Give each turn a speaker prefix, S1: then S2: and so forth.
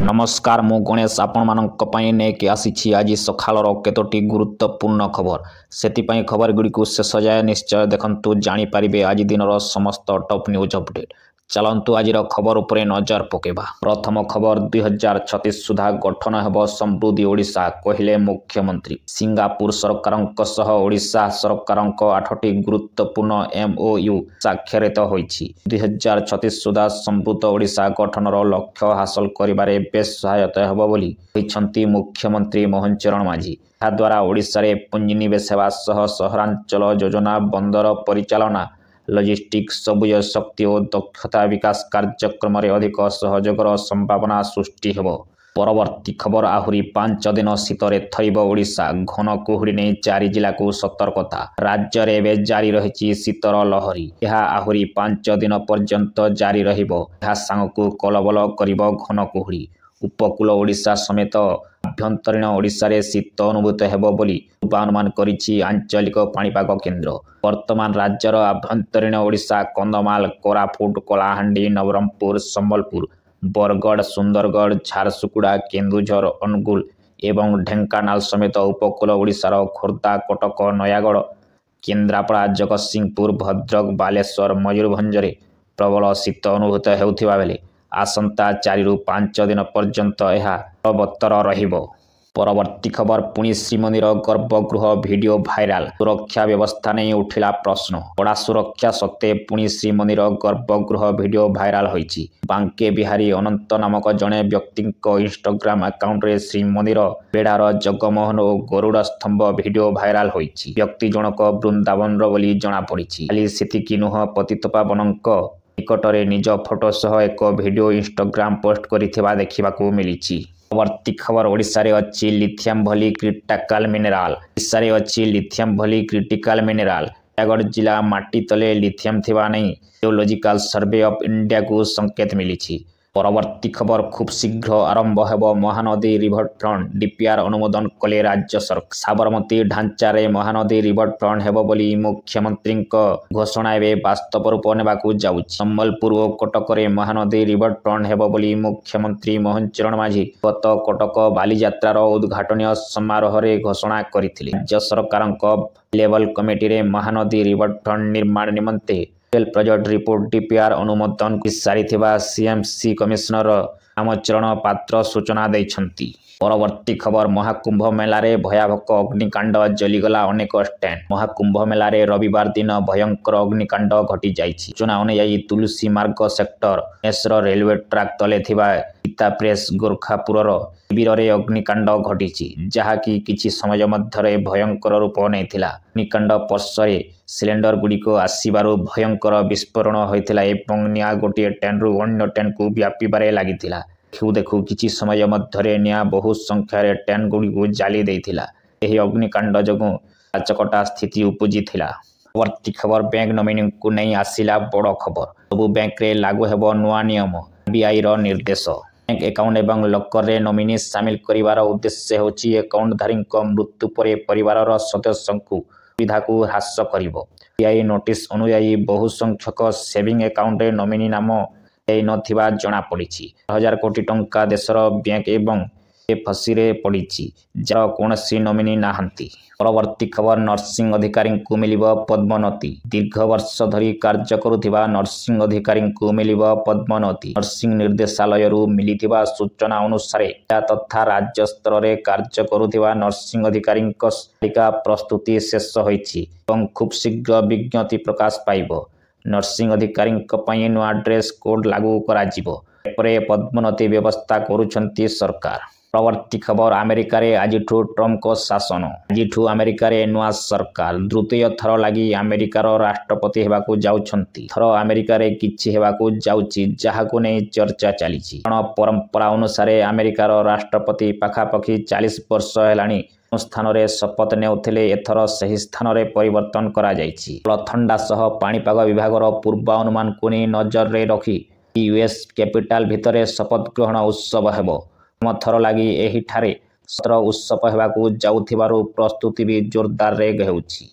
S1: नमस्कार मु गणेश आपण मानक पई नेकी आसीछि आज सखालर केतोटी गुरुत्वपूर्ण खबर सेतिपई खबर गुडी को शेष जाय निश्चय देखंतु जानि परिबे आज दिनर समस्त टॉप न्यूज अपडेट चलंतु आजिर खबर उपरे नजर पकेबा। प्रथम खबर 2036 सुधा गठन हेब समृद्धि ओडिशा कहिले मुख्यमंत्री। सिंगापुर सरकारक सह ओडिशा सरकारक 8टी गुरुत्वपूर्ण MOU स्वाक्षरित होईछि। 2036 सुधा समृद्ध ओडिशा गठनर लक्ष्य हासिल करिबारे बेस सहायता हेब बोली कहिसंती मुख्यमंत्री मोहन चरण माझी। ଏହା द्वारा ओडिशा रे पुंजीनिवेश हेबा सह सहरांचल योजना बंदर परिचालना लॉजिस्टिक्स सबुज शक्ति और दक्षता विकास कार्यक्रम अधिक सहयोगर संभावना सृष्टि हेब। परवर्ती खबर आहुरी 5 दिन शीतरे थैब ओडिशा घन कुहुड़ी नहीं 4 जिला को सतर्कता। राज्य रे एवं जारी रही शीतर लहरी यह आहुरी 5 दिन पर्यंत जारी रहिबो। यह सांगकु कलबल करिबो घन कुहुड़ी। उपकूल ओडिशा समेत आभ्यंतरीण ओडिशा रे शीत अनुभूत हेब बोली पूर्वानुमान करिछि आंचलिक पाणीपाग केन्द्र। वर्तमान राज्यर आभ्यंतरीण ओडिशा कंधमाल कोरापुट कलाहांडी नवरंगपुर संबलपुर बरगढ़ सुंदरगढ़ झारसुगुड़ा केन्दुझर अनुगुल एवं ढेंकानाल समेत उपकूल ओडिशार खोर्धा कटक नयागढ़ केन्द्रापड़ा जगतसिंहपुर भद्रक बालेश्वर मयूरभंज प्रबल शीत अनुभूत हेउथिबा बेले आसंता 4 ରୁ 5 दिन पर्यंत यह बलवत्तर रहिबो। परवर्ती खबर पुणी श्रीमंदिर गर्भगृह वीडियो भाइराल सुरक्षा व्यवस्था नहीं उठिला प्रश्न। कड़ा सुरक्षा सत्ते पुणी श्रीमंदिर गर्भगृह वीडियो भाइराल होईछि। बांके बिहारी अनंत नामक जड़े व्यक्ति इंस्टाग्राम अकाउंट रे श्रीमंदिर बेड़ार जगमोहन और गरुड़ स्तंभ वीडियो भाइराल होईछि। व्यक्ति जनक वृंदावन बोली जना पड़िछि। खाली सेतिकी नुह पतितपावनक निकटरे निज फोटो सह एक वीडियो इंस्टाग्राम पोस्ट करिथिबा देखिबाकू मिलिछि। परवर्ती खबर ओडिशा रे अछि लिथियम भली क्रिटिकल मिनेराल। ओडिशा रे अछि लिथियम भली क्रिटिकल मिनेराल। नयागढ़ जिला माटी तले लिथियम थिबा नै जियोलॉजिकल सर्वे ऑफ इंडिया को संकेत मिलिछि। परवर्ती खबर खूब शीघ्र आरंभ हेब महानदी रिवर फ्रंट DPR अनुमोदन कले राज्य सरकार। साबरमती ढांचा रे महानदी रिवर फ्रंट हेब बोली मुख्यमंत्री घोषणा एवं वास्तव रूप नेबाकू जाउछि। संबलपुर और कटक रे महानदी रिवर फ्रंट हेब बोली मुख्यमंत्री मोहन चरण माझी गत कटक बालीयात्रार उद्घाटन समारोह रे घोषणा करिथिले। राज्य सरकारक लेवल कमिटी रे महानदी रिवर फ्रंट निर्माण निमंते प्रोजेक्ट रिपोर्ट DPR अनुमोदन सारिथिबा CMC कमिश्नर रामचरण पात्र सूचना दैछंती। परवर्ती खबर महाकुंभ मेलारे भयावह अग्निकांड जलिगला अनेक स्टैंड। महाकुंभ मेलारे रविवार दिन भयंकर अग्निकांड घटी जाइछि। सूचना अनुयायी तुलसी मार्ग सेक्टर एसर रेलवे ट्रैक तले थिबा गीता प्रेस गोरखापुरर शिविर रे अग्निकांड घटिछि जहाँकि किछि समय मध्यरे भयंकर रूप नैथिला। अग्निकांड पर्शरे सिलेंडर गुड़िको आसीबारु भयंकर विस्फोरण होइथिला एवं निया गोटे ट्रेन रु अन्य ट्रेन को व्यापीबारे लागिथिला। देखु देखु किछि समय मध्यरे निया बहु संख्यार ट्रेन गुड़िको जाली देइथिला। एही अग्निकांड जोगु चकटा स्थिति उपजिथिला। परवर्ती खबर बैंक नोमिनी को नहीं आसिला बड़ खबर। सबु बैंक रे लागू हेब नुआ नियम RBI रो निर्देश। बैंक अकाउंट एवं लकर रे नोमिनी शामिल करिवार उद्देश्य होछि अकाउंट धारी मृत्यु पर परिवार सदस्यों सुविधा को ह्रास करिवो। RBI नोटिस अनुयायी बहु संख्यक सेविंग अकाउंट रे नोमिनी नाम नथिबा जना पड़िछि। 1000 कोटी टंका देशर बैंक एवं फसी रे पड़िछि जार कोनसी नोमिनी नाहंती। परवर्ती खबर नर्सिंग अधिकारी को मिलिबो पद्मोन्नति। दीर्घ वर्ष धरी कार्य करुथिबा नर्सिंग अधिकारी को मिलिबो पद्मोन्नति। नर्सिंग निर्देशालय रु मिलिथिबा सूचना अनुसार तथा राज्य स्तर रे कार्य करुथिबा नर्सिंग अधिकारी तालिका प्रस्तुति शेष होईछि एवं खूब शीघ्र विज्ञप्ति प्रकाश पाइबो। नर्सिंग अधिकारी पई नुआ ड्रेस कोड लागू करा जिवो। एपरे पद्मोन्नति व्यवस्था करुछंती सरकार। परवर्ती खबर अमेरिका रे आजिठू ट्रम्प को शासन। आजिठू अमेरिका रे नुआ सरकार द्वितीय थर लगी अमेरिकार राष्ट्रपति हेबाकू जाउछंती। थर अमेरिका रे किछि हेबाकू जाउछि जहाकू नै चर्चा चलीछि। परंपरा अनुसार अमेरिकार राष्ट्रपति पाखापाखि 40 वर्ष हेलाणी स्थान रे शपथ नेउथिले एथर सही स्थान रे परिवर्तन करा जाइछि। थंडा सह पाणीपाग विभागर पूर्वानुमान को नजर रे रखी US कैपिटल भितरे शपथ ग्रहण उत्सव हेबो। थर लगी एही ठारे सत्र उत्सव हेबाकू जाउथिबारु प्रस्तुति भी जोरदार रे हेउछि।